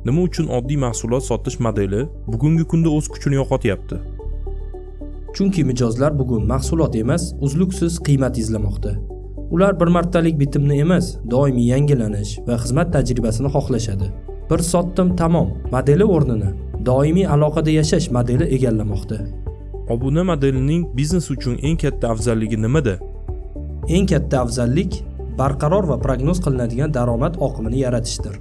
nima uchun oddiy mahsulot sotish modeli bugungi kunda o'z kuchini yo'qotyapti? Chunki mijozlar bugun mahsulot emas, uzluksiz qiymat izlamoqda. Ular bir martalik bitimni emas, doimiy yangilanish va xizmat tajribasini xohlashadi. Bir sotdim tamom modeli o'rnini doimiy aloqada yashash modeli egallamoqda. Obuna modelining biznes uchun eng katta afzalligi nimada? Eng katta afzallik barqaror va prognoz qilinadigan daromad oqimini yaratishdir.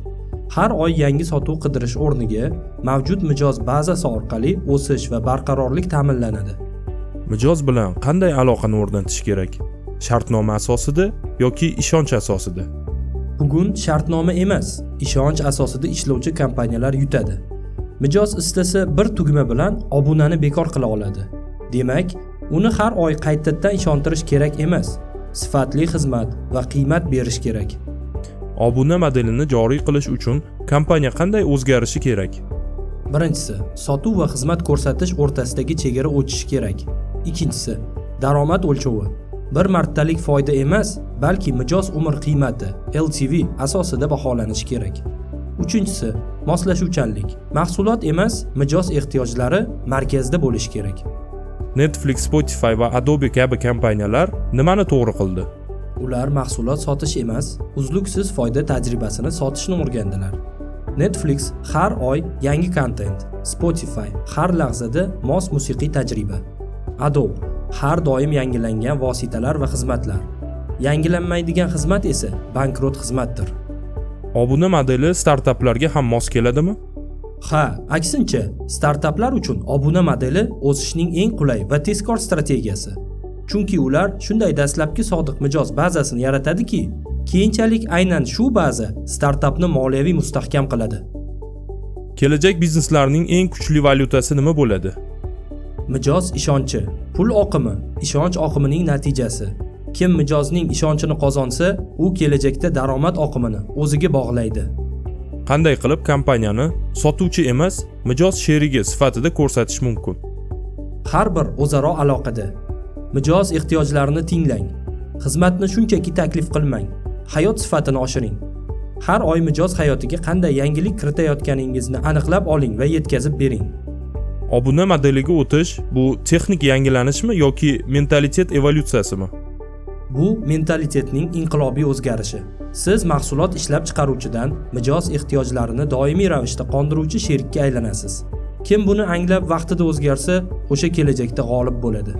Har oy yangi sotuv qidirish o'rniga mavjud mijoz bazasi orqali o'sish va barqarorlik ta'minlanadi. Mijoz bilan qanday aloqani o'rnatish kerak? Shartnoma asosida yoki ishonch asosida? Bugun shartnoma emas, ishonch asosida ishlovchi kompaniyalar yutadi. Mijoz istasa bir tugma bilan obunani bekor qila oladi. Demak, uni har oy qaytadan ishontirish kerak emas, sifatli xizmat va qiymat berish kerak. Obuna modelini joriy qilish uchun kompaniya qanday o'zgarishi kerak? Birinchisi, sotuv va xizmat ko'rsatish o'rtasidagi chegara o'chishi kerak. Ikkinchisi, daromad o'lchovi bir martalik foyda emas, balki mijoz umr qiymati LTV asosida baholanishi kerak. Uchinchisi, moslashuvchanlik. Mahsulot emas, mijoz ehtiyojlari markazda bo'lishi kerak. Netflix, Spotify va Adobe kabi kompaniyalar nimani to'g'ri qildi? Ular mahsulot sotish emas, uzluksiz foyda tajribasini sotishni o'rgandilar. Netflix har oy yangi kontent, Spotify har lahzada mos musiqiy tajriba, Adobe har doim yangilangan vositalar va xizmatlar. Yangilanmaydigan xizmat esa bankrot xizmatdir. Obuna modeli startaplarga ham mos keladimi? Ha, aksincha, startaplar uchun obuna modeli o'sishning eng qulay va tezkor strategiyasi. Chunki ular shunday dastlabki sodiq mijoz bazasini yaratadiki, keyinchalik aynan shu baza startapni moliyaviy mustahkam qiladi. Kelajak bizneslarning eng kuchli valyutasi nima bo'ladi? Mijoz ishonchi, pul oqimi, ishonch oqimining natijasi. Kim mijozning ishonchini qozonsa, u kelajakda daromad oqimini o'ziga bog'laydi. Qanday qilib kompaniyani sotuvchi emas, mijoz sherigi sifatida ko'rsatish mumkin? Har bir o'zaro aloqada mijoz ehtiyojlarini tinglang. Xizmatni shunchaki taklif qilmang. Hayot sifatini oshiring. Har oy mijoz hayotiga qanday yangilik kiritayotganingizni aniqlab oling va yetkazib bering. Obuna modeliga o'tish bu texnik yangilanishmi yoki mentalitet evolyutsiyasimi? Bu mentalitetning inqilobiy o'zgarishi. Siz mahsulot ishlab chiqaruvchidan mijoz ehtiyojlarini doimiy ravishda qondiruvchi sherikka aylanasiz. Kim buni anglab vaqtida o'zgarsa, o'sha kelajakda g'olib bo'ladi.